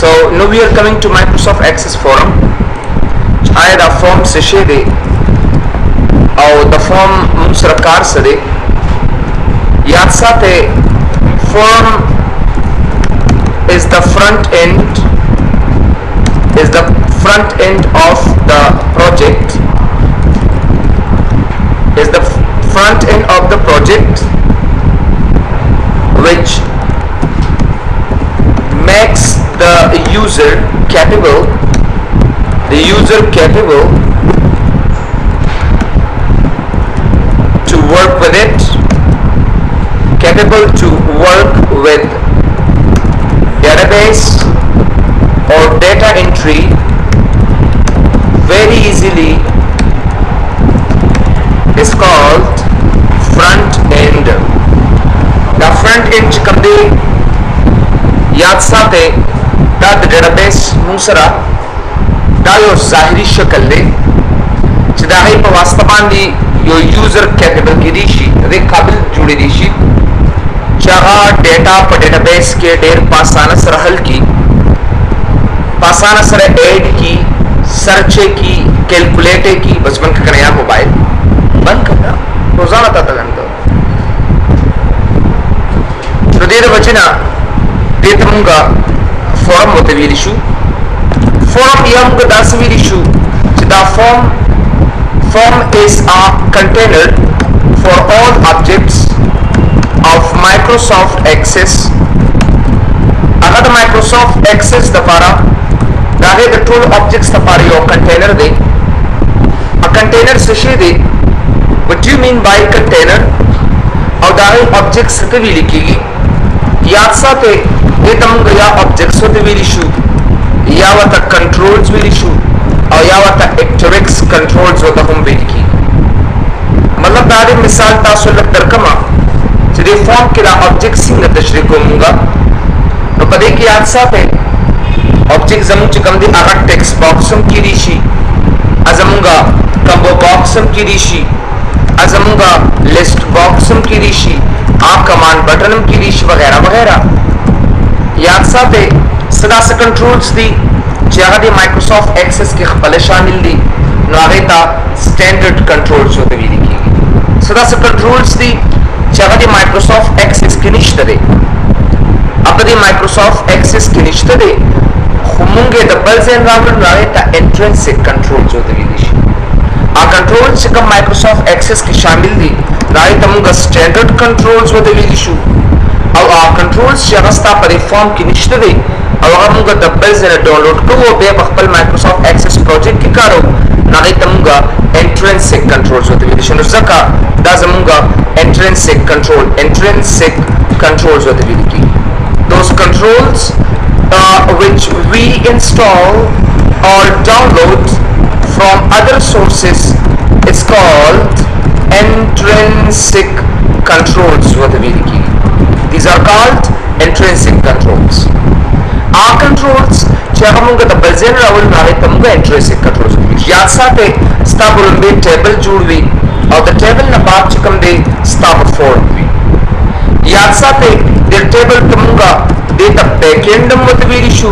So now we are coming to Microsoft Access Forum. I the form se shede or the form musrakar sade yaad sate form is the front end of the project which makes the user capable to work with it, capable to work with database or data entry very easily is called front end. The front end chikande yaad sate da database musara da yo zahiri shakal le چې دا هي په واسطه باندې یو یوزر کیپبل کې دي شي د قابل جوړې دي شي چې هغه ډیټا په ډیټابیس کې ډېر په اسانه سره حل کی په اسانه سره ایډ کی सर्च की कैलकुलेट की बस बंद करना यार मोबाइल बंद करना रोजाना ताता घंटा तो देर बचना देता मुंगा फॉर्म होते भी लिशु फॉर्म यह मुंगा दास भी लिशु चिता form is a container for all objects of Microsoft Access. अगर Microsoft Access दफारा दागे the tool objects दफारी यो container दे a container से शे दे what do you mean by container और दागे objects से भी लिखीगी याद साथे ये तमंग या objects होते भी लिशु या वता controls भी लिशु और या वता actrix controls होता हम भी लिखी मतलब दागे मिसाल तासो लग दरकमा चलिए फॉर्म के ला ऑब्जेक्ट सिंग तशरीह करूंगा तो पदे की याद साथे ऑब्जेक्ट जमूं चिकम दी आगा टेक्स्ट बॉक्सम की रीशी अजमूंगा कंबो बॉक्सम की रीशी अजमूंगा लिस्ट बॉक्सम की रीशी आ कमांड बटनम की रीशी वगैरह वगैरह याद साथे सदा से कंट्रोल्स दी चाहा दी माइक्रोसॉफ्ट एक्सेस के खपले शामिल दी नागेता स्टैंडर्ड कंट्रोल्स होते भी लिखी सदा से कंट्रोल्स दी चाहा दी माइक्रोसॉफ्ट एक्सेस के निश्चित दे अब दी माइक्रोसॉफ्ट एक्सेस के निश्चित दे खुमुंगे डबल से एनवायरनमेंट नागेता इंट्रिंसिक कंट्रोल्स होते भी लिखी आ कंट्रोल्स से कम माइक्रोसॉफ्ट एक्सेस की शामिल दी नागेता मुंगा स्टैंडर्ड कंट्रोल्स होते भी लिखी और आ कंट्रोल्स शगस्ता पर फॉर्म की निश्चित दे और अगर मुंगा डबल से डाउनलोड को वो बे बखपल माइक्रोसॉफ्ट एक्सेस प्रोजेक्ट की कारो नागेता मुंगा इंट्रिंसिक कंट्रोल्स होते भी लिखी नुज़का दाज़ मुंगा intrinsic controls होते भी लिखी those controls which we install or download from other sources is called intrinsic controls होते भी लिखी these are called intrinsic controls our controls चाहे मुंगा तब्बल ज़ेन रावल नागेता मुंगा intrinsic controls होते भी लिखी याद साथे स्टाबुल में टेबल जुड़वी और द टेबल न बाप चिकम दे स्टाप फॉर्म भी याद साथे दे टेबल कमुंगा दे द बैकएंड मतवीरिशु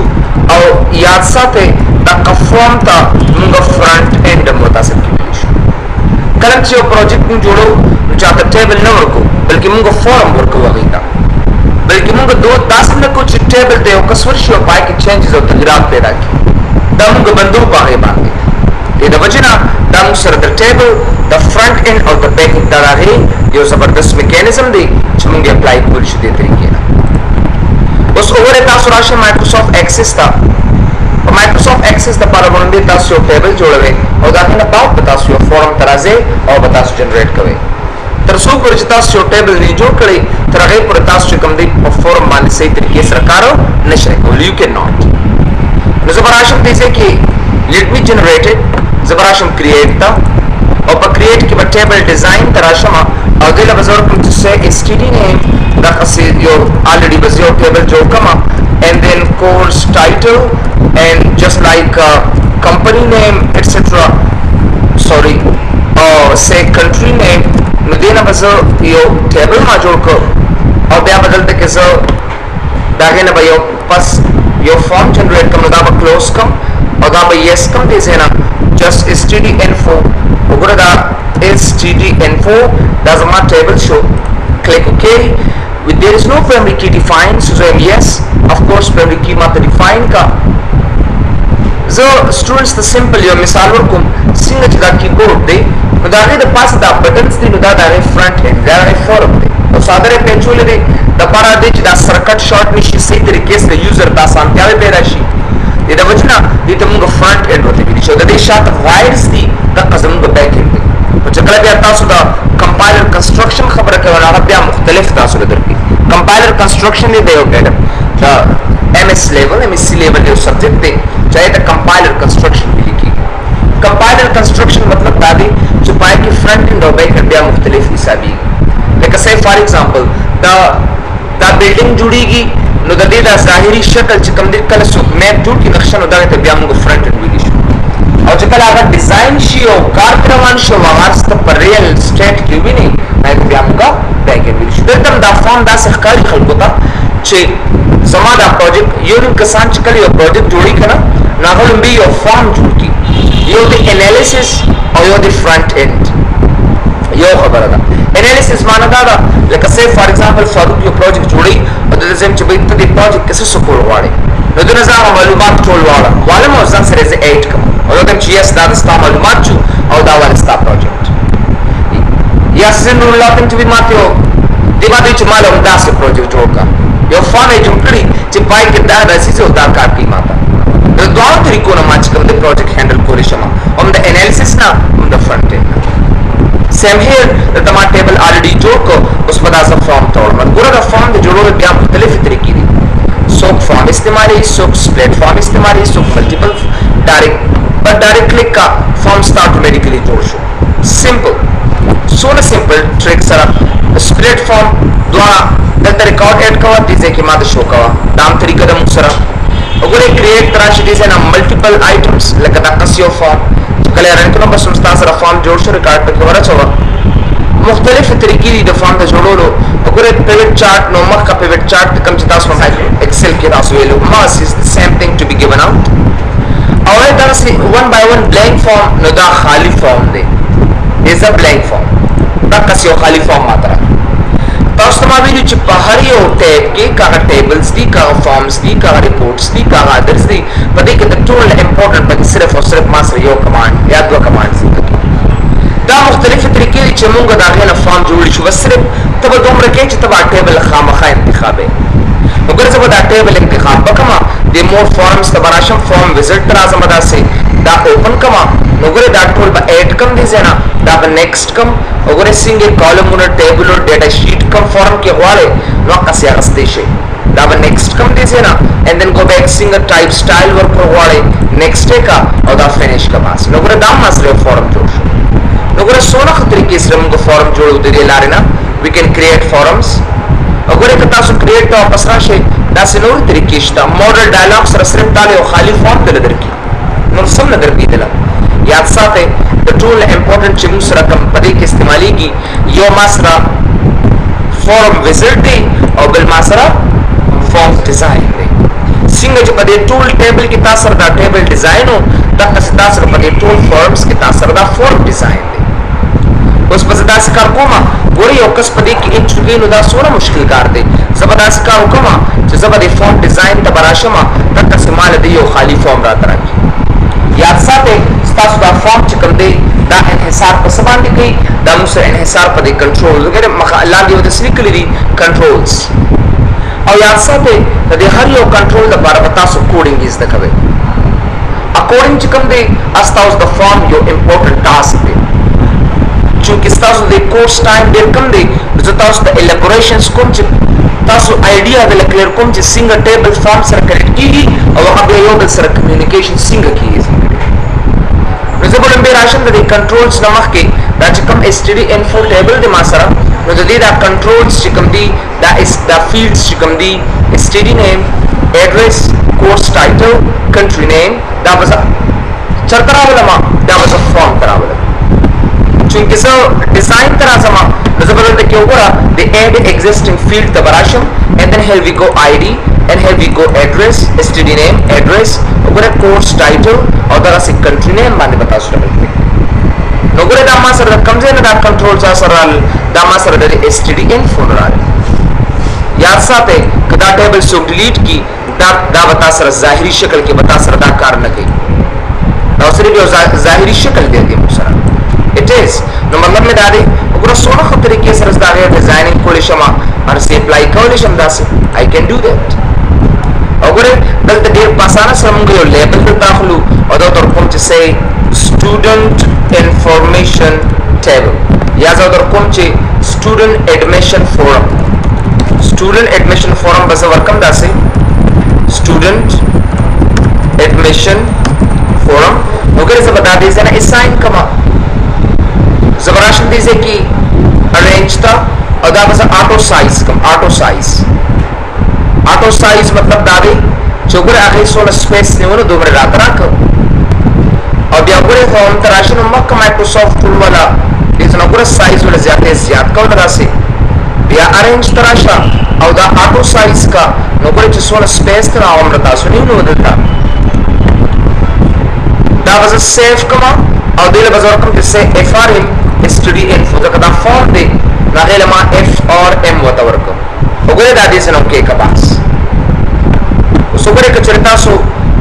और याद साथे द फॉर्म ता मुंगा फ्रंट एंड मता सबकी विरिशु कलम से प्रोजेक्ट में जोड़ो चाहता टेबल न वर्को बल्कि मुंगा फॉर्म वर्को वगैरह बल्कि मुंगा दो दास में कुछ टेबल दे और कसवरशी और पाए के चेंजेस और तगरात पैदा की दा मुंगा बंदूक बागे बागे the vagina down sir the table the front end or the back end da rahe yo zabardast mechanism de chmunge apply kul shi de tarike na us over ta surasha Microsoft Access ta Microsoft Access da para bonde ta so table jodave aur da na baat bata so form taraze aur bata so generate kare तरसो पर जता सो टेबल नहीं जोड़ करे तरगे पर तास से कम they form मान से तरीके से करो नशे को यू कैन नॉट नजबराशम जैसे कि लेट मी जनरेटेड जबराशम क्रिएट था और पर क्रिएट के बाद टेबल डिजाइन तराशमा अगला बजर कुछ से एसटीडी नेम दैट से योर ऑलरेडी बज योर टेबल जो comma and then course title and just like company name etcetera sorry और से कंट्री नेम नदेना बजर यो टेबल मा जोड़ को और बया बदलते के जो दागे ना भाइयों बस یو فارم جنریټ کوم دا به کلوز کوم او دا به یس کوم دې ځای نه just std-info وګوره دا std-info دا زما ټیبل شو click OK there is no primary key defined so I'm yes of course primary key ماته define کا زه students ته simple یو مثال ورکوم څنګه چې دا کیبورډ دی نو دا هغې د پاسه دا بټنز دي نو دا د هغې فرنټ هینډ دا هغې فورم دی او ساده یې پیچولی دی دپاره دی چې دا سرکټ شارټ نشي صحیح طریقې سره یوزر ته اسانتیاوې پیدا شي د دې وجه نه دې ته مونږ فرنټ هینډ ورته ویلي شو د دې شاته وایرز دي دقه زمونږ بیک هینډ دی خو چې کله بیا تاسو د کمپایلر کنسټرکشن خبره کوئ نو هغه بیا مختلف تاسو له درکوي کمپایلر کنسټرکشن دی د یو د MS لیول MSc لیول یو سبجیکټ دی چې هغې ته کمپایلر کنسټرکشن ویلي کېږي کمپایلر کنسټرکشن مطلب دا دی چې پای کې فرنٹ اینډ او بیک اینډ بیا مختلف حسابېږي لکه say فار ایگزامپل دا بلډینګ جوړېږي نو د دې دا ظاهري شکل چې کوم دی کله څوک میپ جوړ کړي نقشه نو دغې ته بیا موږ فرنٹ اینډ ویلی شو او چې کله هغه ډیزاین شي او کار پرې روان شي او هغه ته په ریل سټیټ کې ویني هغې ته بیا موږ بیک اینډ ویلی شو دلته هم دا فارم داسې ښکاري خلکو ته چې زما دا پروجیکټ یو نیم کسان چې کله یو پروجیکټ جوړي که نه نو هغه لومبي یو فارم جوړ کړي یو د انالیسس او یو د فرنٹ اینډ یو خبره ده انالیسس معنی دا ده لکه say فار ایگزامپل فاروق یو پروجیکټ جوړي او د دې ځم چې ته دې پروجیکټ کې څه سکول غواړې نو دونه زه هغه معلومات ټول غواړم او ځان سره زه ایډ کوم او وایم چې یس دا د ستا معلومات شو او دا ول ستا پروجیکټ یا زه نور لاته چې ماته یو دې باندې چې مال هم داسې پروجیکټ جوړ کا یو فارم یې جوړ کړي چې پای کې دا داسې او دا کار کوي ماته د دوه طریقو نه ما چې کوم د پروجیکټ هینډل کولی شم هم د انالیسس نه هم د فرنٹ اینډ نه سیم هیر دلته ما ټیبل آلریډي جوړ کړو اوس به دا زه فارم ته وړم ګوره د فارم د جوړولو بیا مختلفې طریقې دي څوک فارم استعمالوي څوک سپلیټ فارم استعمالوي څوک ملټیپل ډایرکټ کلیک کا فارم ستا اټومیټیکلی جوړ شو سمپل څونه سمپل ټریک سره سپلیټ فارم دواړه دلته ریکارډ ایډ کوه دې ځای کې ما د شو کوه دا هم طریقه ده موږ سره وګورئ کریټ راشي دې ځای نه ملټیپل آیټمس لکه دقه یو فارم کله رن کړم بس ستا سره فارم جوړ شو ریکارډ پکې ورچوه مختلفې طریقې دي د فارم د جوړولو وګورئ پیوټ چارټ نو مخکې پیوټ چارټ کوم چې تاسو په ایکسل کې تاسو ویلو ماس از the same thing to be given out او داسې one by one blank form نو دا خالی فارم دی is a blank form دقه یو خالی فارم ماته تاسو ته ما ویلي چې په هر یو ټیب کې کاغه ټیبلز دي کاغه فارمز دي کاغه ریپورټس دي کاغه ادرس دي په دې کې د ټول امپورټنټ پکې صرف او صرف ما سره یو کمانډ یا دوه کمانډز دي دا مختلفې طریقې دي چې موږ د هغې نه فارم جوړولی شو بس صرف ته به دومره کوې چې ته به ټیبل خامخا انتخابوې نو ګوره زه به دا ټیبل انتخاب وکړم د مور فارمز ته به راشم فارم وزټ ته راځم داسې دا اوپن کړم نو ګوره دا ټول به ایډ کړم دې ځای نه دا به نیکسټ کړم وګورئ څنګه کالمونه ټیبلو ډیټا شیټ کوم فارم کې غواړئ نو هغسې اخیستی شئ دا به نیکسټ کړم دې ځای نه اینډ دین گو بیک څنګه ټایپ سټایل ورکړو غواړئ نیکسټ یې کا او دا فینش کا بس نو ګوره دا هم ما سره یو فارم جوړ شو نو ګوره څونه ښه طریقې سره موږ فارم جوړو د دې لارې نه وی کین کریټ فارمز وګورئ که تاسو کریټ ته واپس راشئ داسې نورې طریقې شته موډل ډایلاګ سره صرف تاله یو خالي فارم دله درکړي نور څه هم نه درکېدله یاد ساتئ د ټول امپورټنټ چې موږ سره کوم په دې کې استعمالیږي یو ما سره فارم وزټ دی او بل ما سره فارم ډیزاین دی څنګه چې په دې ټول ټیبل کې تاسو سره دا ټیبل ډیزاین و دقسې تاسو سره په دې ټول فارمز کې تاسو سره دا فارم ډیزاین دی اوس به زه داسې کار کوم ګورئ یو کس په دې کې انټرو کوي نو دا څومره مشکل کار دی زه به داسې کار وکړم چې زه به د فارم ډیزاین ته به راشم دقسې ما له دې یو خالي فارم راته راکړي یاد ساتئ ستاسو دا فارم چې کوم دی دا انحصار په څه باندې کوي دا موږ سره انحصار په دې کنټرول وګورئ لاندې یو داسې لیکلي دي کنټرولز او یاد ساتئ د دې هر یو کنټرول لپاره به تاسو کوډینګ زده کوئ اکورډینګ چې کوم دی ستاسو د فارم یو امپورټنټ ټاسک دی چونکې ستاسو د کورس ټایم ډېر کم دی نو زه تاسو ته الیبوریشنز کوم چې تاسو آیډیا د کلیر کوم چې څنګه ټیبل فارم سره کنیکټ کیږي او هغه بیا یو بل سره کمیونیکیشن څنګه کیږي نو زه به لومبې راشم د دې کنټرولز نه مخکې دا چې کوم std-info ټیبل دی ما سره نو د دې دا کنټرولز چې کوم دي دا فیلډز چې کوم دي std name address course title country name دا به زه چېرته راولم دا به زه فارم ته راولم چونکه زه ډیزاین ته راځم نو زه به دلته کې وګوره د add existing field ته به راشم and then here we go ID and here we go address std name address وګوره course title او دغسې country name باندې به تاسو ډبل کلیک نو ګوره دا ما سره کوم ځای نه دا کنټرول چا سره راغلل دا ما سره د std info نه راغلی یاد ساتئ که دا ټیبل څوک ډیلیټ کړي دا به تا سره ظاهري شکل کې به تا سره دا کار نه کوي دا صرف یو ظاهري شکل دی دې موږ سره it is نو مطلب مې دا دی وګوره څونه ښه طریقې سره زه د هغې ډیزاینینګ کولی شم هرڅه اپلای کولی شم داسې I can do that وګورئ دلته ډېر په اسانه سره موږ یو لیبل ته داخلو او دا ورته کوم چې say student information table یا زه ورته کوم چې student admission forum به زه ورکم داسې student admission forum وګورئ زه به دا دې ځای نه assign کړم زه به راشم دې ځای کې arrange ته او دا به زه auto size کړم auto size مطلب دا دی چې وګوره هغې څونه سپیس نیونه دومره راته راکړه او بیا وګورئ هوم ته راشي نو مکه مایکروسافټ ټول والا دې ځای نه وګوره سایز ولې زیات کوله داسې بیا ارینج ته راشه او دا آټو سایز کا نو وګورئ چې څونه سپیس ته راوړم تاسو نیونه دلته دا به زه سیف کړم او دې له به زه ورکړم چې FRM std info ځکه دا فارم دی نو هغې له ما FRM ورته ورکړم وګورئ دا دې څه نه وکې که بس اوس وګورئ که چېرې تاسو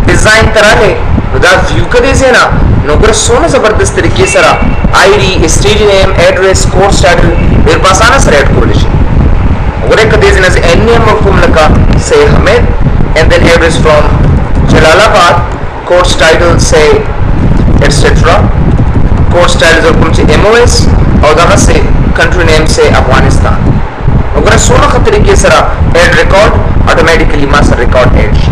ډیزاین ته راغئ نو دا ویو که دې ځای نه نو وګوره څونه زبردست طریقې سره ID std name address course title ډېر په اسانه سره ایډ کولی شي وګورئ که دې ځای نه زه n name ورکوم لکه say Hamid and then address from Jalalabad course title say etc course title ورکوم چې MOS او دغسې country name say Afghanistan وګوره څونه ښه طریقې سره add record automatically ما سره record add شي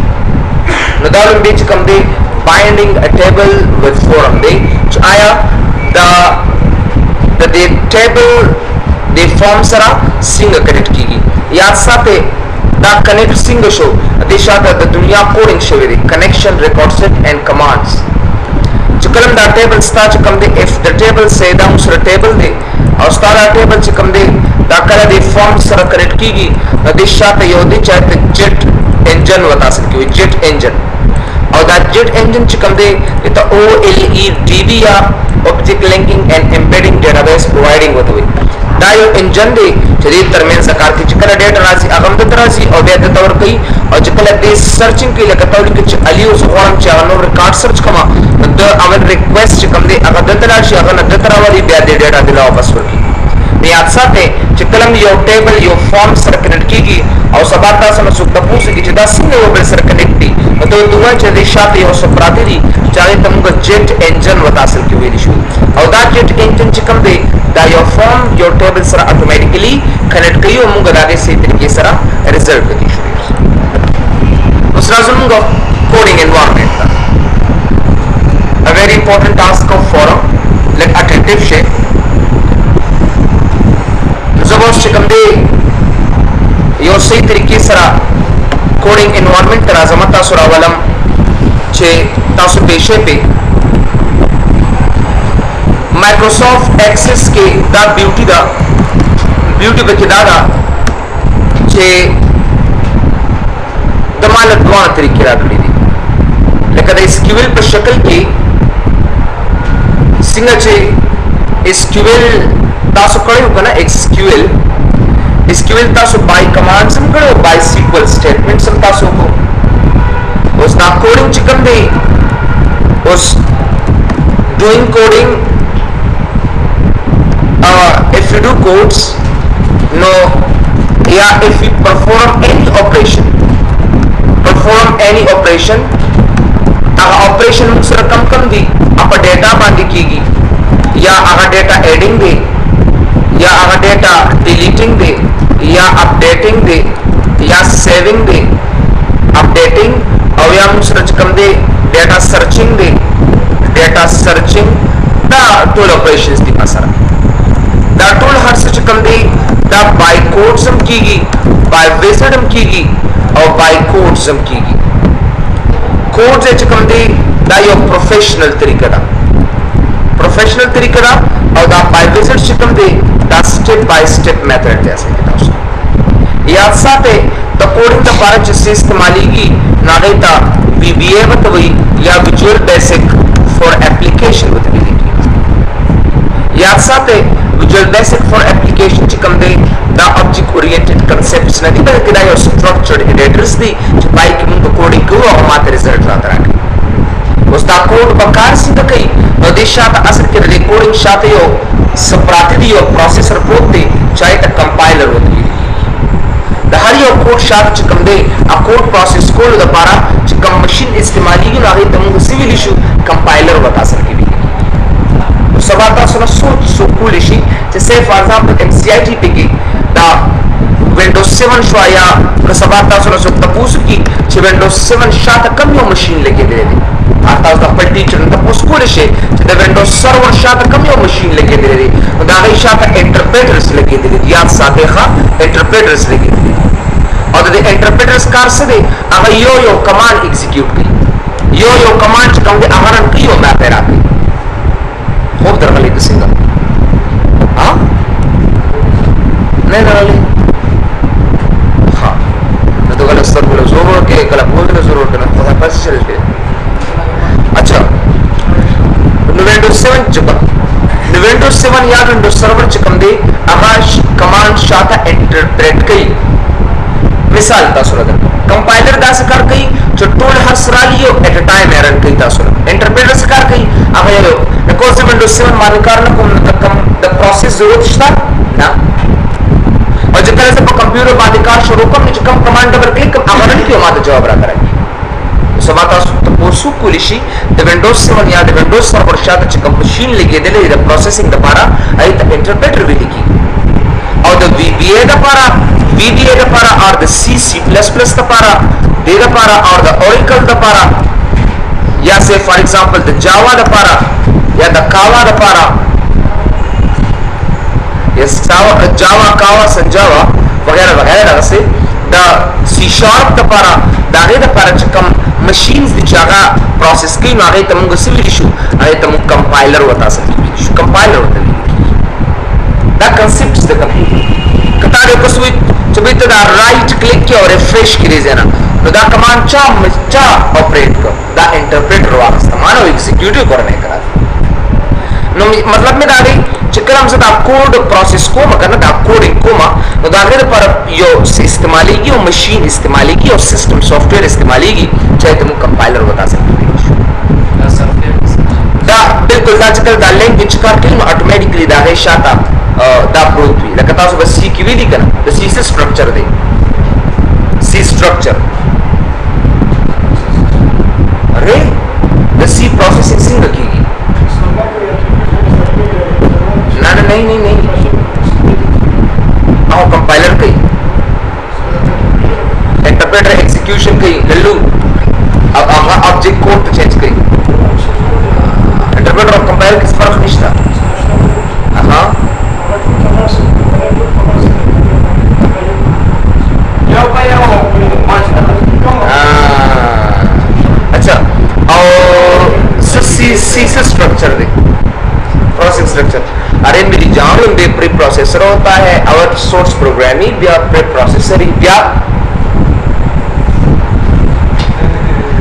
نو دا لومبی چې کوم دی binding a table with forum دی چې آیا د دې ټیبل د فارم سره څنګه کنیکټ کیږي یاد ساتئ دا کنیکټ څنګه شو دې شاته د دنیا کوډینګ شوی دی کنیکشن ریکارډ سیټ اینڈ کمانډز چې کلم دا ټیبل ستا چې کوم دی اف د ټیبل سه دا موږ سره ټیبل دی او ستا دا ټیبل چې کوم دی دا کله د فارم سره کنیکټ کیږي د دې شاته یو دی چې جیټ انجن وتا سکي جیټ انجن او دا جیټ انجن چې کوم دی ته OLEDB یا object linking and embedding database providing وته وي دا یو انجن دی چې دې ترمنځ کار کوي چې کله ډیټا راځي هغه د راځي او بیا د تور کوي او چې کله دې سرچینګ کوي لکه تاسو کې چې علي اوس غواړم چې هغه نو ریکارډ سرچ کما د اول ریکوست چې کوم دی هغه د تر شي هغه د تر راوړي بیا د ډیټا دی لا واپس ورکړي یاد ساتئ چې کله یو ټیبل یو فارم سره کنیکټ کیږي او سبا تاسو نو څوک تاسو کې چې دا څنګه یو بل سره کنیکټ دي نو ته دوه چې د شاته یو څه پراته دي چې هغه ته موږ جیټ انجن وتا اصل کې ویل شو او دا جیټ انجن چې کوم دی دا یو فارم یو ټیبل سره اتوماتیکلی کنیکټ کوي او موږ دا د سي طریقې سره ریزلټ کوي اوس راځو موږ کوډینګ انوایرنمنت ته a very important task of forum like attentive شي زبوس چې کوم دی یو صحیح طریقې سره کوډینګ انوایرنمنت ته راځم تاسو راولم چې تاسو پېښې په مایکروسافټ ایکسس کې دا بیوټي به کې دا ده چې د مال دوه طریقې راکړي دي لکه د SQL په شکل کې څنګه چې SQL تاسو کړو کنه SQL تاسو بای کمانډ سم کړو بای سیکوال سټیټمنټ سم تاسو کو اوس دا کوډینګ چې کوم دی اوس doing coding if you do codes no yeah if you perform any operation operation سره کم دی اپ ډیټا باندې کیږي یا هغه ډیټا ایډینګ دی یا هغه ډیټا ډیلیټینګ دی یا اپډیټینګ دی یا سیوینګ دی اپډیټینګ او یا موږ سره کوم دی ډیټا سرچینګ دی ډیټا سرچینګ دا ټول اپریشنز دي مثلا دا ټول هر څه چې کوم دی دا بای کوډ سم کیږي بای ویزډ هم کیږي او بای کوډ سم کیږي کوډ چې کوم دی دا یو پروفیشنل طریقه ده او دا بای وزټ چې کوم دی دا سټپ بای سټپ میتھډ دی اصل کې تاسو یاد ساته د کوډینګ لپاره چې استعماليږي ناغه تا وی بی اے وتوي یا ویجوال بیسک فور اپلیکیشن وتوي یاد ساته ویجوال بیسک فور اپلیکیشن چې کوم دی دا آبجیکټ اورینټډ کنسپټس نه دي بلکې دا یو سټرکچرډ ایډیټرز دي چې پای کې موږ کوډینګ کوو او ماته رزلټ راځي اوس دا کوډ په کار سیده کوي نو د شاته اصل کې د کوډینګ شاته یو سپراته دی یو پروسیسر پروت دی چې ته کمپایلر وتوي د هر یو کوډ شاته چې کوم دی ا کوډ پروسیس کول لپاره چې کوم ماشين استعماليږي نو هغه ته موږ سیویل شو کمپایلر وتا اصل کې سبا تاسو نو سو کول شي چې سه فار ایگزامپل ام سی آی ټی پی دا ونډوز 7 شو یا سبا تاسو نو تاسو کې چې ونډوز 7 شاته کم یو ماشين لګیدل دي تاسو د خپل ټیچر ته پوس کول شي چې د ونډوز سرور شاته کم یو ماشين لګیدل دي دا غي شاته انټرپریټرز لګیدل دي یا ساده انټرپریټرز لګیدل دي او د انټرپریټرز کار څه دی هغه یو کمانډ ایگزیکیوټ کوي یو کمانډ چې کوم دی هغه رن کوي او ماپ راکړي خوب درغلي د څنګه ها نه درغلي ها نو دغه سترګو زور کې کله بول زور کنه خدای پاس چلے اچھا نو ونډوز 7 چې نو ونډوز 7 یا ونډوز سرور چې کوم دی هغه کمانډ شاته انټرپریټ کوي مثال تاسو راځه کمپایلر دا څه کار کوي چې ټول هر سرالی یو اټ ا ټایم رن کوي تاسو انټرپریټر څه کار کوي هغه یو نو کوم ونډوز 7 باندې کار نه کوم د پروسیس ضرورت شته نه او چې کله په کمپیوټر باندې کار شروع کوم چې کوم کمانډ ډبل کلیک کوم هغه نه کوي ماته جواب راکړي سبا تاسو تاسو کولی شي د ونډوز 7 یا د ونډوز سرور شاته چې کوم ماشين لګیدلې د پروسیسینګ لپاره ایت انټرپریټر ویل کی او د وی بی اے لپاره اور د سی سی پلس پلس لپاره د لپاره اور د اوریکل لپاره یا سے فار ایگزامپل د جاوا لپاره یا د کاوا لپاره یا جاوا کاوا سنجاوا وغیرہ وغیرہ سے د سی شارپ لپاره دا غي لپاره چې کوم ماشينز د چاغه پروسس کوي نو هغه ته موږ سوي شو هغه ته موږ کمپایلر وتا سوي شو کمپایلر وتا دا کنسپټس د کمپیوټر کته د کوسوي چې به ته دا رائټ کلیک کې او ریفریش کړئ ځنه نو دا کمانډ چا اپریټ کو دا انټرپریټر واغسته مانو ایگزیکیوټیو کرنے کرا نو مطلب می دا دی چې کله موږ دا کوډ پروسس کوم کنه دا کوډینګ کوم نو دا غیر پر یو استعماليږي او ماشين استعماليږي او سیستم سافټویر استعماليږي چې ته موږ کمپایلر وتا سکتے دا بالکل دا چې کله دا لینګویج کار کوي نو اتوماتیکلی دا غي شاته دا پروت وي لکه تاسو بس سی کې ویلي کنه د سی سټرکچر دی سی سټرکچر اره د سی پروسیسینګ څنګه کیږي नहीं आओ कंपाइलर कई interpreter execution कई लल्लू अब object code तो चेंज कई इंटरप्रेटर और कंपाइलर किस फर्क निश्ता हाँ अच्छा और सी स्ट्रक्चर दे प्रोसेस स्ट्रक्चर अरे मेरी जान में प्री प्रोसेसर होता है और सोर्स प्रोग्रामिंग या प्री प्रोसेसर या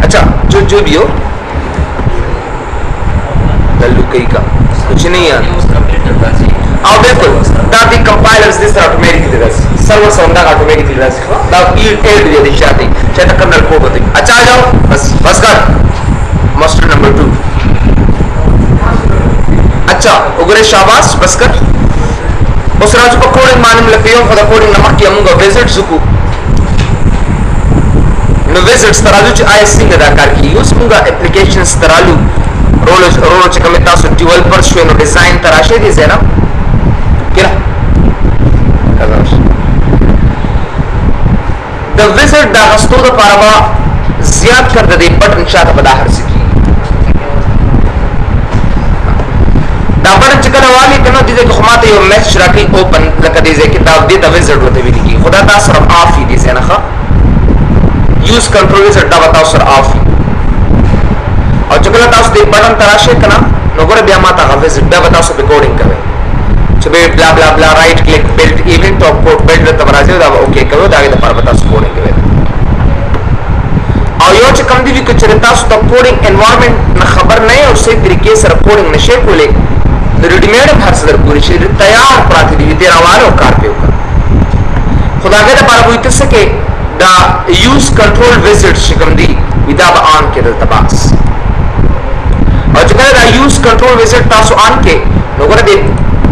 अच्छा जो भी हो दल्लू कई का कुछ नहीं है आओ बिल्कुल दादी compilers this automatically does server sound automatically does दा ये एड दे दिशाती चाहे कर्नल कोड होती अच्छा आ जाओ बस कर मास्टर नंबर 2 अच्छा उगरे शाबाश बस कर उस राजू को कोडिंग मालूम लपियो फदा कोडिंग नमक की अमुंगा विजिट जुकू नो विजिट्स तराजू च आईएससी ने दाकार की यूज मुंगा एप्लीकेशंस तरालू रोलो च कमिता सो डेवलपर शो नो डिजाइन तराशे दी जेना क्या कदाश द विजिट दा हस्तो द पारवा ज्यादा कर दे बटन शात बदाहर से दाबड़ चकन वाली कनो दिजे को खमाते यो मैच राखी ओपन लक दिजे किताब दे द विजिट होते भी की खुदा दा सर ऑफ ही दिसे ना यूज कंट्रोल विजिट दा बताओ सर ऑफ और चकला तास दे बटन तराशे कना नगोरे बिया माता विजिट दा बताओ सर रिकॉर्डिंग करे چې به بلا بلا بلا رائټ کلیک بلډ ایونت او کوډ بلډ ته راځي دا اوکې کوو دا د پر پتا سپورټ کوي او یو چې کوم دی چې تاسو د کوډینګ انوایرنمنت نه خبر نه او صحیح طریقې سره کوډینګ نشئ کولای د ریډیمیډ هر څه در پوری شي تیار پراته دي د راوالو کار پیو خداګه د پر وایته څه کې دا یوز کنټرول ویزټ شکم دی ودا به آن کې د تباس او چې کله دا یوز کنټرول ویزټ تاسو آن کې نو ګره دې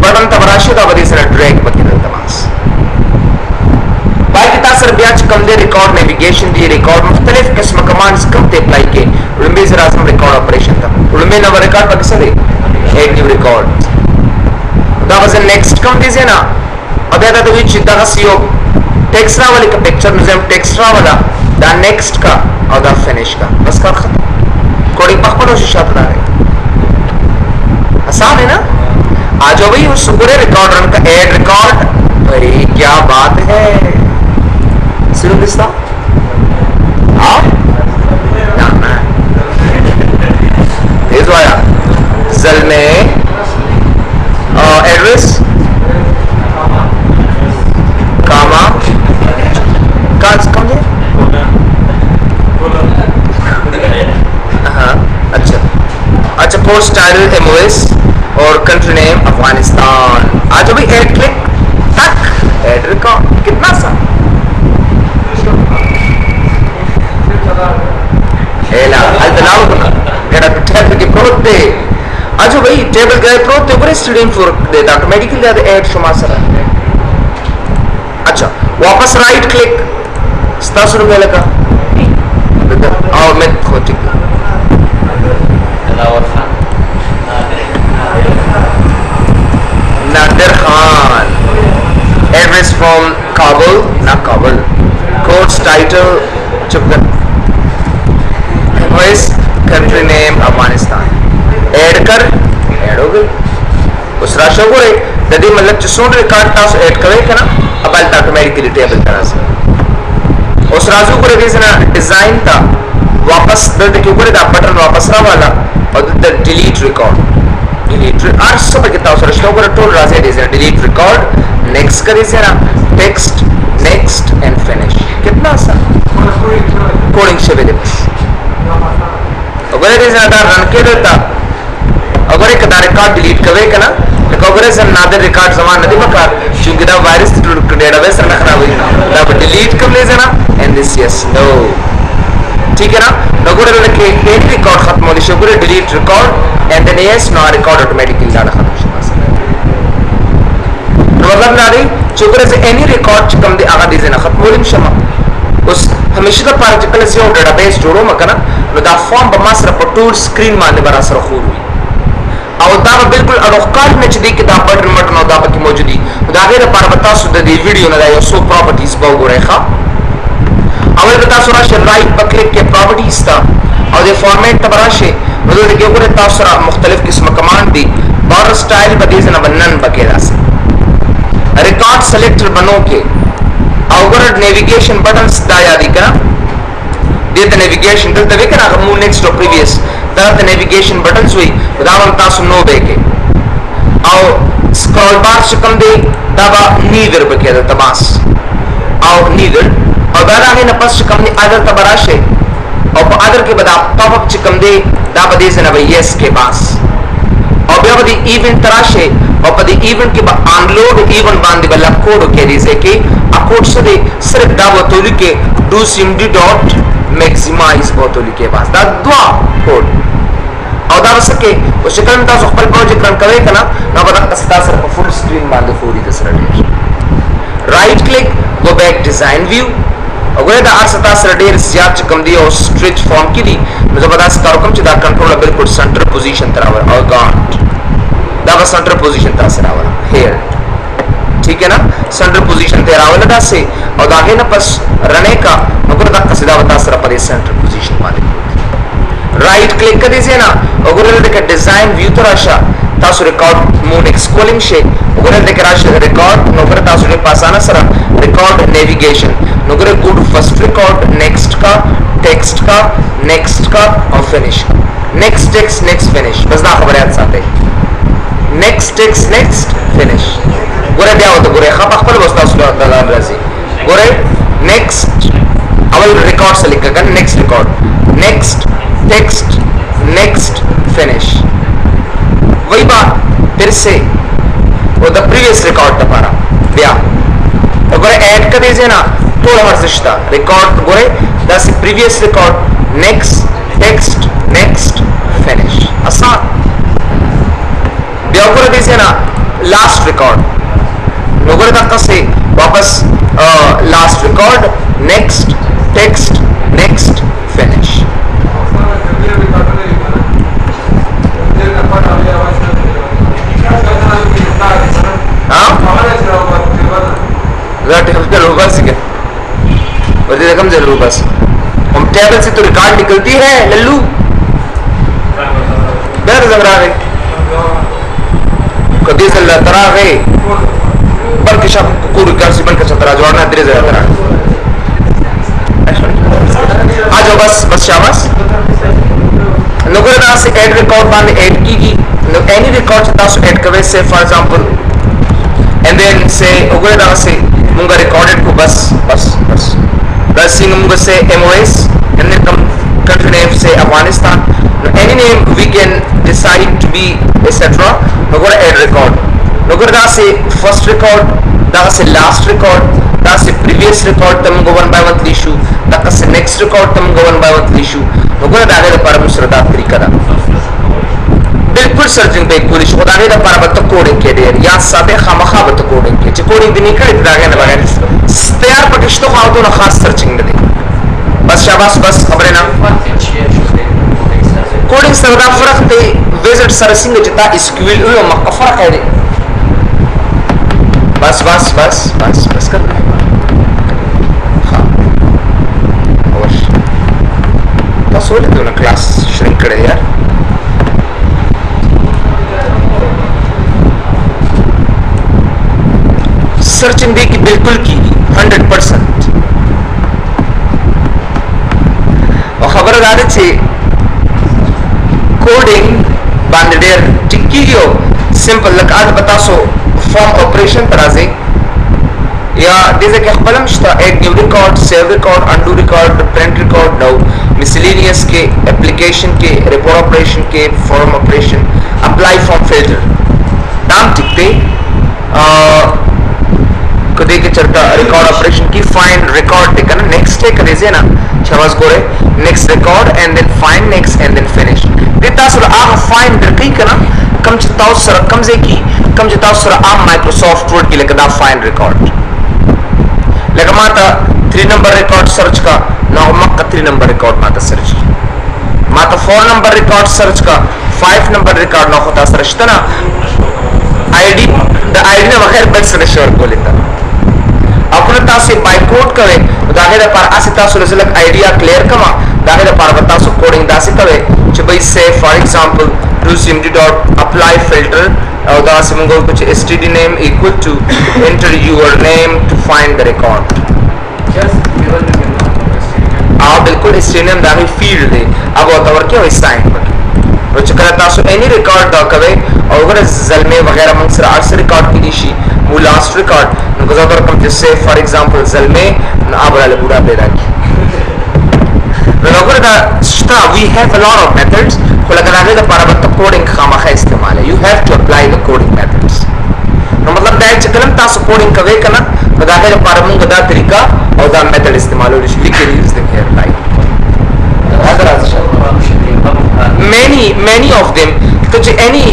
بٹن ته راشي دا به سره ډریګ وکړي د تباس باقي تاسو بیا چې کوم دی ریکارډ نیویګیشن دی ریکارډ مختلف قسم کمانډز کوم ته اپلای کې لومبي زرا سم ریکارډ اپریشن ته لومبي نو ریکارډ پکې څه دی ایکټیو ریکارډ دا was the next کوم دی نه او دا د ویچ دا سیو टेक्स्ट वाले का पिक्चर म्यूजियम टेक्स्ट वाला दा नेक्स्ट का और दा फिनिश का बस कर खत्म कोडिंग पकड़ो शायद ना है आसान है ना आ जाओ भाई उस पूरे रिकॉर्ड रन का ऐड रिकॉर्ड भाई क्या बात है सिर्फ किसका आप ना ना इस वाला जल में एड्रेस कामा कौन है अच्छा अच्छा कोर्स टाइटल एमओएस और कंट्री नेम अफगानिस्तान आज अभी ऐड क्लिक टक ऐड रिकॉर्ड कितना सा एला अल्तलाव करना केड़ा टेबल के प्रोत पे आज भाई टेबल गए प्रोत पे पूरे स्टूडेंट फॉर देता ऑटोमेटिकली द ऐड शुमा सरा अच्छा वापस राइट क्लिक 700 रुपये लगा और मैं खोज नादिर खान एड्रेस फ्रॉम काबुल ना काबुल कोर्स टाइटल चुपकर कंट्री नेम अफगानिस्तान ऐड कर ऐड हो गई उस राशि को यदि मतलब जिसों रिकॉर्ड तास ऐड करे क्या ना अब ऑटोमेटिकली टेबल तरह से उस राजू को डिजाइन था वापस दर्द के ऊपर बटन वापस रहा वाला और डिलीट रिकॉर्ड डिलीट आर सब कितना उस रश्तों को टोल राजे डिजाइन डिलीट रिकॉर्ड नेक्स्ट कर दीजिए ना टेक्स्ट नेक्स्ट एंड फिनिश कितना सा कोडिंग से भी बस अगर डिजाइन रन के देता अगर एक रिकॉर्ड डिलीट करे का ना कॉग्रेस एंड नादर रिकॉर्ड समान नहीं बकार क्योंकि दा वायरस डेटाबेस रखना खराब हुई दा डिलीट कर ले जाना एंड दिस यस नो ठीक है ना नगोरे के एक रिकॉर्ड खत्म हो गई शुगर delete record and then yes no record automatically data खत्म हो मतलब ना रही शुगर से एनी रिकॉर्ड कम दे आगा दे ना खत्म हो लिम शमा उस हमेशा दा पार्टिकल से डेटाबेस जोड़ो मकना नो दा फॉर्म बमासर पटूर स्क्रीन मान बरा सर खूर हुई और दा बिल्कुल अरोकार में चदी कि दा बटन बटन और दा की मौजूदी दा गैर पर बता सुद दी वीडियो ना यो सो प्रॉपर्टीज बहु रेखा अवल बता सुरा राइट पर क्लिक के प्रॉपर्टीज था और ये फॉर्मेट तबराशे मतलब के ऊपर तासरा मुख्तलिफ किस्म कमांड दी बॉर्डर स्टाइल बदीज ना बनन बकेरा से रिकॉर्ड सेलेक्टर बनो के और नेविगेशन बटन्स दा यादी का दे द नेविगेशन दल तवे करा मूव नेक्स्ट और प्रीवियस द नेविगेशन बटन्स हुई उदाहरण तासु नो बेके और स्क्रॉल बार शिकम दे दबा नीदर बके द तमास और नीदर और दादा ने नपस शिकम ने अदर तबराशे और अदर के बदा पॉपअप शिकम दे दा बदे से न यस के पास और बे बदी इवेंट तराशे और बदी इवेंट के बाद अनलोड इवेंट बांधे बल्ला कोड के दिसे के आ कोड से दे सिर्फ दा बोतोली के डू सिमडी डॉट मैक्सिमाइज बोतोली के पास दा द्वा कोड और दा सके उस शिकन ता खपल प्रोजेक्ट रन करे कना ना बदा कस्ता सर फुल स्क्रीन बांधे पूरी दसरा right click go back design view अगर दा आर सता सर डेर ज्यादा चकम दी और स्ट्रेच फॉर्म की दी मुझे बता सका रकम च दा कंट्रोल बिल्कुल सेंटर पोजीशन तरावर और गांट दा बस सेंटर पोजीशन ता सरावर हियर ठीक है ना सेंटर पोजीशन तेरावर दा से और दागे ना बस रने का अगर दा कसीदा बता सर पर सेंटर पोजीशन वाले राइट क्लिक कर दीजिए ना अगर लेके डिजाइन व्यू तराशा तासु रिकॉर्ड मूव नेक्स्ट कॉलिंग शे अगर लेके राशा रिकॉर्ड नोकर तासु ने पासाना सरा रिकॉर्ड नेविगेशन नोकर go to first record next का टेक्स्ट का नेक्स्ट का और finish next text next finish बस ना खबर है साथ next text next finish ګوره بیا وته ګوره خپل خپل وستا سره د راځي ګوره next اول ریکارډ سره لیکه کنه next record next text next finish वही बात फिर से वो द प्रीवियस रिकॉर्ड दोबारा बया अगर ऐड कर दीजिए ना थोड़ा हर रिश्ता रिकॉर्ड गोरे that's previous record next text next finish आसान बया कर दीजिए ना लास्ट रिकॉर्ड नोगरे तक से वापस last record next text next finish बस और रकम जरूर बस हम टेबल से तो रिकॉर्ड निकलती है लल्लू डर जबरा गए कभी से तरा गए बल्कि शब कुकुर कर से बनकर चतरा जोड़ना तेरे जरा तरा आ जाओ बस बस शाबाश लोगों ने से ऐड रिकॉर्ड बांध ऐड की एनी रिकॉर्ड चाहता सो ऐड कवे से फॉर एग्जांपल एंड देन से ओगरे दास से मुंगा रिकॉर्डेड को बस सिंग मुंगा से MOS and then come country name से Afghanistan any name we can decide to be etc नोगरे ऐड रिकॉर्ड नोगरे दास से फर्स्ट रिकॉर्ड दास से लास्ट रिकॉर्ड दास से प्रीवियस रिकॉर्ड तम गो 1 by 1 इशू दास से नेक्स्ट रिकॉर्ड तम गो 1 by 1 इशू नोगरे दागे द पर मुसरदा तरीका दा बिल्कुल सर्चिंग पे पुलिस खुदागे द पर बत कोडिंग के देर या साबे खमखा बत कोडिंग के कोडिंग दिन का दागे न बगैर तैयार पटिश्तो खाओ तो ना खास सर्चिंग दे बस शाबाश बस खबरें ना कोडिंग सरदा फर्क ते विजिट सर्चिंग जिता स्क्विल ओ मकफर है दे बस कर हां अवश्य तो सोले तो ना क्लास श्रिंक करे यार सर्चिंग दे की बिल्कुल की 100% और खबरदार छे कोडिंग बांडेर टिक्की जो सिंपल लकात बता सो फॉर्म ऑपरेशन तराजे या जैसे कि खबरम शता add new record save record undo record print record no miscellaneous के एप्लीकेशन के रिपोर्ट ऑपरेशन के form operation apply form filter नाम टिकते कदे के चलता रिकॉर्ड ऑपरेशन की फाइंड रिकॉर्ड टिकन नेक्स्ट है करे जे ना शबाश गोरे next record and then find next and then finish देता सर आ फाइंड दरकी कना कम चताओ सर कम जे की कम चताओ सर आ माइक्रोसॉफ्ट वर्ड की लेकर दा फाइंड रिकॉर्ड लेकर माता 3 नंबर रिकॉर्ड सर्च का ना मक्का 3 नंबर रिकॉर्ड माता सर्च की माता 4 नंबर रिकॉर्ड सर्च का 5 नंबर रिकॉर्ड ना होता सर्च तना आईडी द आईडी ना बगैर बस से शेयर को लेता अपने तासे बाइकोड करे दागे पर आसे तासो रिजल्ट आइडिया क्लियर कमा दागे पर बता सो कोडिंग दासे करे च भाई से फॉर एग्जांपल apply filter और दासे मंगो कुछ std name equal to enter your name to find the record बिल्कुल std name दागे फील्ड दे अब और क्या हो साइन और चकरा तासो एनी रिकॉर्ड दा कवे और अगर जलमे वगैरह मंगसर आर्ट्स रिकॉर्ड की दिशी वो लास्ट रिकॉर्ड गुजादर कम जैसे फॉर एग्जांपल जलमे आबरा ले पूरा दे रखी अगर दा स्टा we have a lot of methods को लगा आगे दा पारा कोडिंग खामा है इस्तेमाल है you have to apply the coding methods no मतलब दैट चकलम तासो कोडिंग कवे कना दागे दा पारा मंग दा तरीका और दा मेथड इस्तेमाल हो लिख के use the care like many of them तो जो any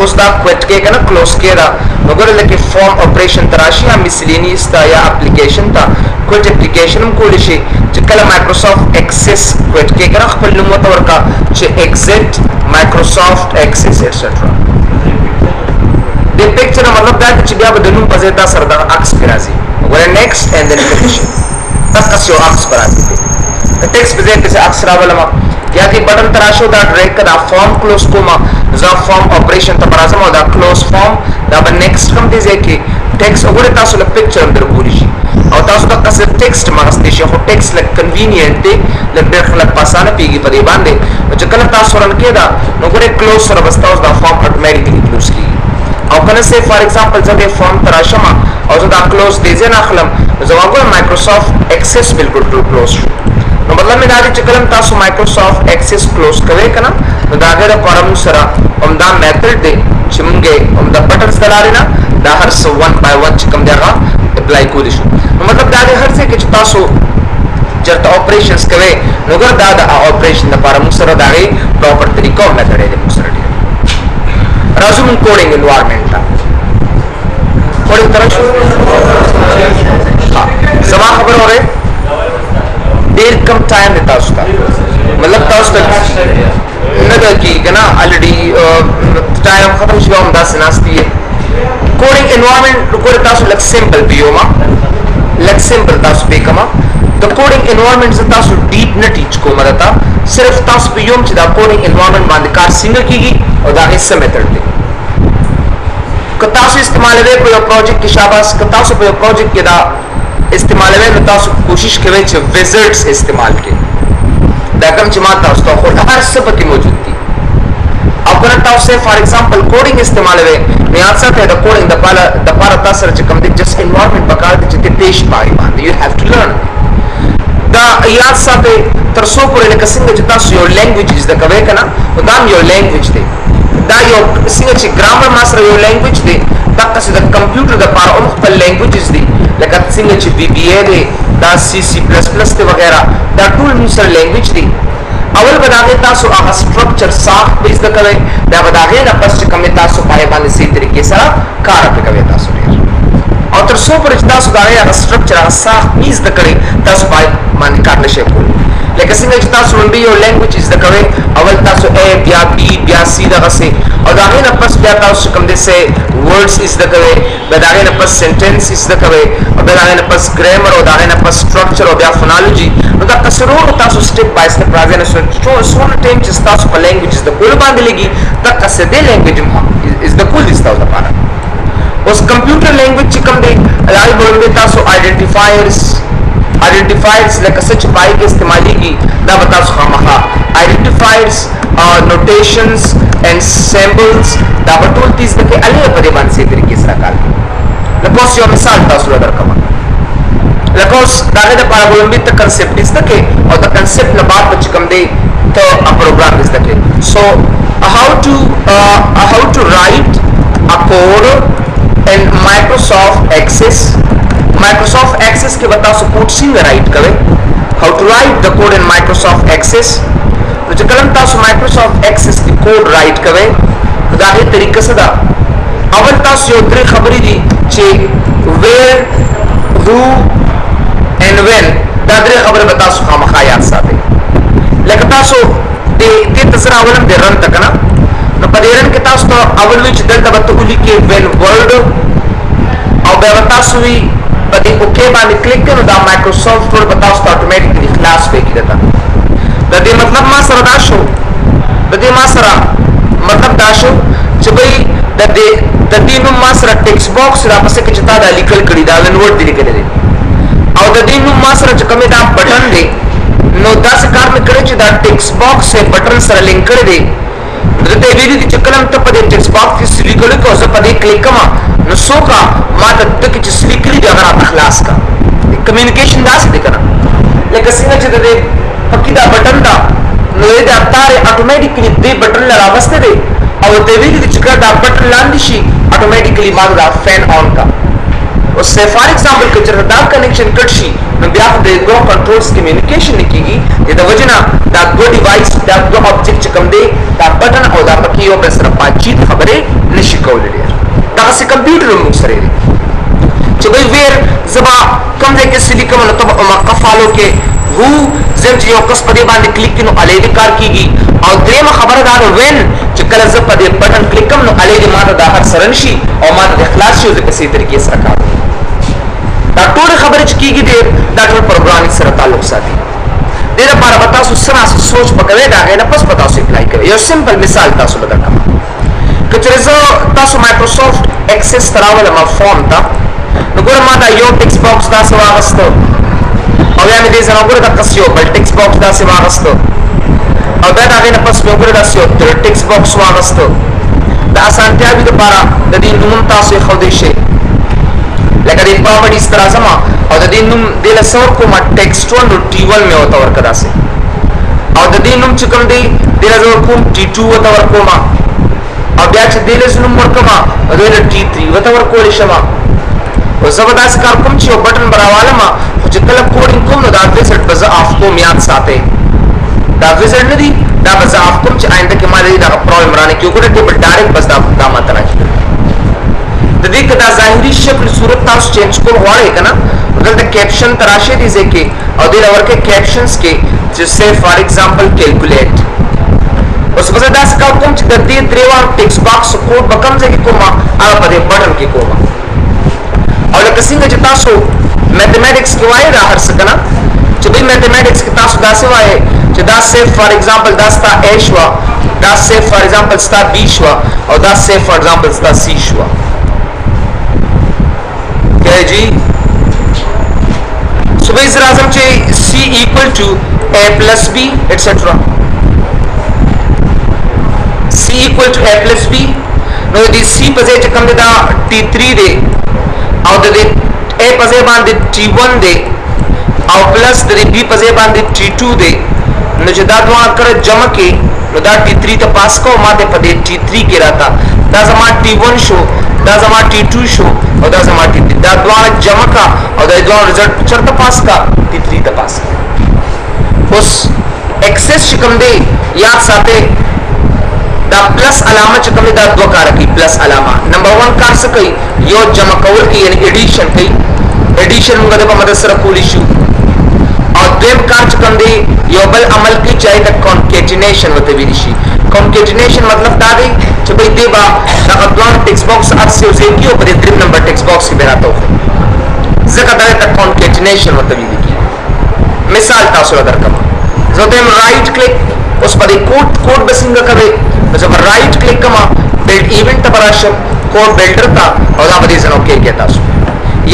उस दा क्विट के ना क्लोज के दा मगर लेके फॉर्म ऑपरेशन तराशी या मिसलेनियस ता या एप्लीकेशन ता क्विट एप्लीकेशन को लिशे जो कला माइक्रोसॉफ्ट एक्सेस क्विट के ना खपल नुमो तवर का जो exit Microsoft access etcetera the picture मतलब दैट चिबिया बदनु पजेता सरदा अक्स फिराजी वे नेक्स्ट एंड देन फिनिश तक कसो अक्स पराजी टेक्स्ट बजे से अक्स रावलमा या कि बटन तराशो दा ड्रैग का फॉर्म क्लोज कोमा जा फॉर्म ऑपरेशन त परासम दा क्लोज फॉर्म दा नेक्स्ट कम दिजे कि टेक्स्ट ओगरे तासो ल पिक्चर अंदर पूरीशी और तासो तक से टेक्स्ट मारस दिशे हो टेक्स्ट ल कन्वीनियंट दे ल खलक पासाना पीगी पदे बांधे जो कल तासो रन के दा ओगरे क्लोज सर बस्ताओ दा फॉर्म ऑटोमेटिकली क्लोज की او کنه سه فار ایگزامپل زه د فارم تراشم او زه دا کلوز دی زه نه اخلم زه وګورم مایکروسافټ ایکسس بالکل کلوز شو نو مطلب مې دا دی چې کله تاسو مایکروسافټ ایکسس کلوز کوئ کنه نو دا هغه لپاره موږ سره همدا میتھډ دی چې موږ همدا بټنز دلاري نه دا هر څه 1 by 1 چې کوم دی هغه اپلای کولی شو نو مطلب دا دی هر څه کې چې تاسو چرته اپریشنز کوي نو ګر دا د اپریشن لپاره موږ سره دا غي پراپر طریقو میتھډ دی موږ سره دی راځو موږ کوډینګ انوایرنمنت ته کوډینګ ترشو زما خبر اوره ډیر کم ټایم دی تاسو ته مطلب تاسو ته نه دا کی کنه الریډي ټایم ختم شو هم دا سناستي کوډینګ انوایرنمنت وګوره تاسو لک سمپل پیوما لک سمپل تاسو به کما د کوډینګ انوایرنمنت ز تاسو ډیپ نه ټیچ کوم راته صرف تاسو په یوم چې دا کوډینګ انوایرنمنت باندې کار څنګه کیږي او دا هیڅ میتھډ دی که تاسو استعمالوي په یو پروجیکټ کې شاباش که تاسو په یو پروجیکټ کې دا استعمالوي نو تاسو کوشش کوئ چې ویزټس استعمال کړئ دا کوم چې ما تاسو ته خو هر څه پکې موجود دي او کنه تاسو فار ایگزامپل کوډینګ استعمالوي نو یاد ساتئ د کوډینګ د پاره تاسو سره چې کوم دي جست انوایرنمنت پکار دي چې پیش پای باندې یو هاف ټو لرن دا یاد ساتئ تر څو پورې لکه څنګه چې تاسو یو لینګویج زده کوئ کنه دا یو لینګویج دی دا یو څنګه چې ګرامر ما سره یو لینګویج دی دا څه د کمپیوټر د پاره هم خپل لینګویجز دي لکه څنګه چې بی بی اے دی دا سی سی پلس پلس دی وغیرہ دا ټول موږ سره لینګویج دي اول بداغه تاسو هغه سټرکچر ساخت به زده کوئ دا بداغه نه پس چې کومه تاسو پای باندې سي طریقې سره کار کوي تاسو ډیر او تر څو پر تاسو دا هغه سټرکچر هغه ساخت میز د کړی تاسو پای باندې کار نشئ کولی لکه څنګه چې تاسو لومبي یو لینګویج زده کوئ اول تاسو A بیا B بیا C دغه سي او دا غي نه پس بیا تاسو کوم دي سه ورډز زده کوئ بیا دا غي نه پس سنټنس زده کوئ او بیا دا غي نه پس ګرامر او دا غي نه پس سټرکچر او بیا فونالوجي نو دا تاسو تاسو سټپ بای سټپ راځي نه سو ټیم چې تاسو په لینګویج زده کول باندې لګي دا څه دی لینګویج از د کول دي تاسو لپاره اوس کمپیوټر لینګویج چې کوم دی راځي بولوي تاسو آیډنټیفایرز لکه څه چې پای کې استعمالي کی دا به تاسو خامخا آیډنټیفایرز نوټیشنز اینڈ سمبلز دا به ټول تیز دغه الګ په دې باندې سي طریقې سره کار کوي لکه اوس یو مثال تاسو درکوم لکه اوس دا د پارابولمبي ته کنسپټ دې ځکه او دا کنسپټ نه بعد چې کوم دی ته ا پروګرام دې ځکه سو how to write a code in Microsoft Access के बता सो कोड څنګه राइट کوي how to write the code in Microsoft Access तो چې کلم تاسو Microsoft Access کې کوड राइट کوي دا هي طریقه څه ده اول تاسو یو درې خبرې دي چې where who and when دا درې خبرې به تاسو خامخا یاد ساتئ لکه تاسو دې تاسو اولم د رن تک نه نو په دې رن کې تاسو اول وی چې دلته به تقولي کې when word او به تاسو وی په دې اوکے باندې کلیک کړئ دا مایکروسافټ ورډ به تاسو اتوماتیکلی خلاص وکړي دا د دې مطلب ما سره دا شو د دې ما سره مطلب دا شو چې به د دې نو ما سره ټیکسټ باکس را پسې کې چې تا دا لیکل کړي دا ورډ دی لیکل دي او د دې نو ما سره چې کومه دا بٹن دی نو دا څه کار مې کړی چې دا ټیکسټ باکس سره بٹن سره لینک کړی دی دته ویلي چې کلم ته په دې ټیکسټ باکس کې لیکل کوو زه په دې کلیک کوم نو څوکا ما ته دغه چې لیکلي دی هغه اخلاص کا کمیونیکیشن داسې دی کنه لکه څنګه چې د پکې دا بٹن دا نو دې اتاره اتوماتیکلی دې بٹن راوسته دی او ته ویلي چې کله دا بٹن لاندې شي اتوماتیکلی ما دا فین آن کا اوس فار ایگزامپل که چېرته دا کنیکشن کټ شي نو بیا د دوه کنټرولز کمیونیکیشن نه کیږي د وجنه دا دوه ډیوایس دا دوه آبجیکټ چې کوم دی دا بٹن او دا پکې یو بل سره باتچیت خبرې نشي کولی ډېر دا څه کمپیوټر موږ سره دی چې به ویر زبا کوم ځای کې سلی کوم نو ته مقفالو کې هو زم چې یو کس په دې باندې کلیک کینو الې کار کیږي او درېمه خبره دا ده وین چې کله زه په دې بٹن کلیک کوم نو الې ماته دا هر سره نشي او ماته د اخلاص شي د کسي طریقې سره کار دا ټول خبره چې کیږي دا ټول پروګرامینګ سره تعلق ساتي دې لپاره به تاسو سره سوچ وکړئ دا غي نه پس په تاسو اپلای کړئ یو سمپل مثال تاسو لګم کچره تاسو مایکروسافټ ایکسس تراول ما فارم تا نو ګور ما دا یو ټیکسټ باکس دا سوا واغستو او یا مې دې زنه ګور دا کس یو بل ټیکسټ باکس دا سوا واغستو او دا غي نه پس مې ګور دا یو ټیکسټ باکس واغستو د اسانتیا به لپاره د دې نوم تاسو خو دې شي لکه د پراپرټیز ترازما او د دې نوم د لسور کومه ټیکسټ 1 او T1 مې وته ورکړه سي او د دې نوم چې کوم دی د لسور کوم T2 وته ورکوما او بیا چې د لسور نوم ورکما د T3 وته ورکول شمه او زبردست کار کوم چې یو بٹن براواله ما چې کله کوډینګ کوم نو دا ویزټ بز اف کوم یاد ساتي دا ویزټ نه دی دا بز اف کوم چې آینده کې مالي دا پرابلم رانه کیو ګره ټیبل ډایرکټ بس دا ماته راځي د دې کدا ظاهري شکل صورت تاسو چینج کول غواړئ کنه دلته کیپشن تراشه دي ځکه او د لور کې کیپشنز کې چې سه فار ایگزامپل کیلکولیټ اوس په داس کا کوم چې د دې دریوان ټیکس باکس کوډ بکم ځکه کومه هغه په دې بٹن کې کومه او لکه څنګه چې تاسو میتھمیټکس کې وایي را هر څه کنه چې به میتھمیټکس کې تاسو داسې وایي چې دا سه فار ایگزامپل دا ستا A شو دا سه فار ایگزامپل ستا B شو او دا سه فار ایگزامپل ستا C شو کیا جی صبح اس راځم چې C equal to A plus B etc C equal to A plus B نو دې C په ځای چې کوم دا T3 دی او د A په ځای باندې T1 دی او پلس د B په ځای باندې T2 دی نو چې دا دوه کړه جمع کې نو دا T3 ته پاس کو ماته په دې T3 کې راتا دا زما T1 شو دا زما T2 شو او دا زما T3 دا دوه جمع کا او دا دوه رزلټ چرته پاس کا T3 ته پاس اوس ایکسس کوم دی یاد ساته دا پلس علامه چې کوم دا دوه کار کوي پلس علامه نمبر 1 کار څه کوي یو جمع کول کوي یعنی ایډیشن کوي ایډیشن موږ د په مدد سره کولی شو او دیم کار چې کوم دی یو بل عمل کې چای د کانکیټینیشن وته ویل شي کانکیټینیشن مطلب دا دی چې به دی با دا دوه ټیکس باکس ارسه وزي کیو په 3 نمبر ټیکس باکس کې راته وو ځکه دا د کانکیټینیشن وته ویل کی مثال تاسو درکم زه دیم رائټ کلیک اوس په دې کوډ بسنګ کوي زه رائټ کلیک کما بلډ ایونت پر راشم کوډ بلډر تا او دا به زنه اوکے کې تاسو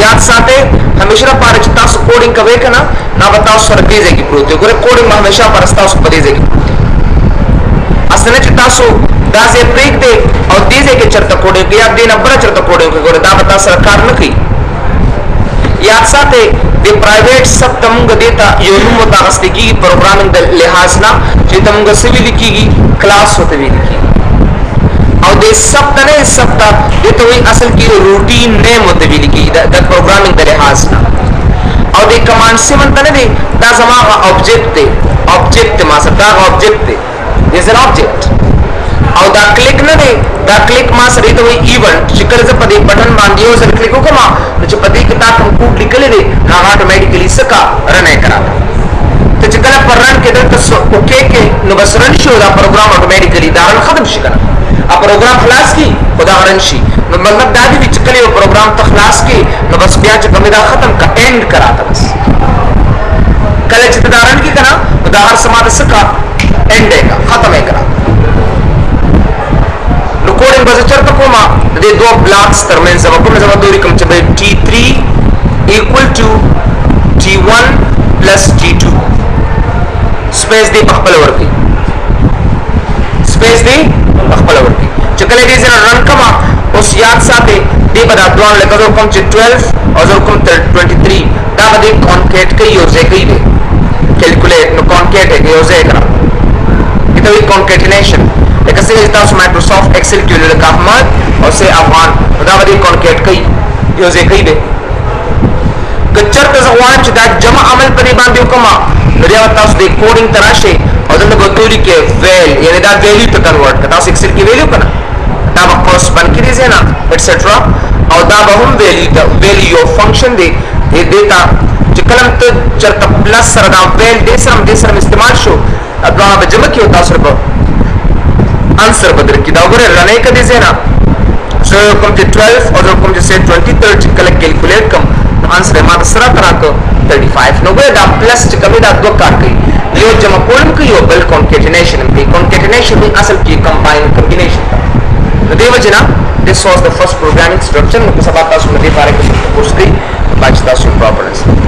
یاد ساته همیشه پر چې تاسو کوډینګ کوي کنه نا بتاو سره دې ځای کې پروت دی ګوره کوډینګ همیشه پر تاسو په دې ځای کې اصله چې تاسو دا ځای پریک دی او دې ځای کې چرته کوډینګ بیا دې نه بل چرته کوډینګ ګوره دا به تاسو کار نه کوي یاد ساته د پرایویټ سب تمغه دیتا یو نوم متغست کی پروګرامینګ د لحاظ نه چې تمغه سوي لیکيږي کلاس ہوتے وی لیکي او د سب نه سب ته ته وی اصل کې روټین نیم ہوتے وی لیکي د پروګرامینګ د لحاظ نه او د کمانډ سیمن ته نه دی دا زموږه آبجیکټ ما سره دا آبجیکټ دی از ان آبجیکټ او دا کلیک نه دی دا کلیک ما سره ته وی ایونت چې کله زه په دې بٹن باندې یو ځل کلیک وکم نو چې په دې کې تا کوم کوډ لیکل دی هغه اتوماتیکلی سکا رنه کراته ته چې کله پر رن کې دلته اوکے کې نو بس رن شو دا پروګرام اتوماتیکلی دا ختم شي کنه ا پروګرام خلاص کی خدا رن شي نو مطلب دا دی چې کله یو پروګرام ته خلاص کی نو بس بیا چې کوم دا ختم کا اینڈ کراته بس کله چې دا رن کی کنه دا هر سماده سکا اینڈ ہے ختم ہے کرا نو کوډینګ بس چرته کومه د دوه بلاکس ترمنځ کومه زما دوی کوم چې T3 equal to T1 plus T2 space دی خپل ورکی سپیس دی خپل ورکی چې کله دې زره رن کما اوس یاد ساته دې په دادوان لکه کوم چې 12 او کوم 23 دا به کانکیټ کوي او ځای کوي کیلکولیټ نو کانکیټ یو ځای کرا دې ته کانکیټینیشن لکه څنګه تاسو مایکروسافټ ایکسل کې لکه احمد او سه افغان دا به کانکیټ کوي یو ځای کوي به کچرته ځوان چې دا جمع عمل پرې باندې وکما بیا تاسو د کوډینګ تراشه او دغه بتوري کې ویل یعنی دا ویلیو ته کنورټ کړه تاسو ایکسل کې ویلیو کنه دا به کوس باندې دي نه ایټسټرا او دا به هم ویلیو فنکشن دی دې ډیټا چې کلم ته چرته پلس سره دا ویل دې سره استعمال شو دا به جمع کې تاسو په انسر بدل کې دا وګوره رنه کدي زینا زه کوم چې 12 او کوم چې 23 چې کله کیلکولیټ کوم आंसर है मात्र सरा तरह को 35 नो दा प्लस च कमी दा दो कार गई यो जमा कोलम की यो बल कॉन्केटिनेशन में कॉन्केटिनेशन में असल की कंबाइन कॉम्बिनेशन तो दे वजना this was the first programming structure मुझे सब आता सुन दे पारे को कोर्स की बात था सुन प्रॉपर्टीज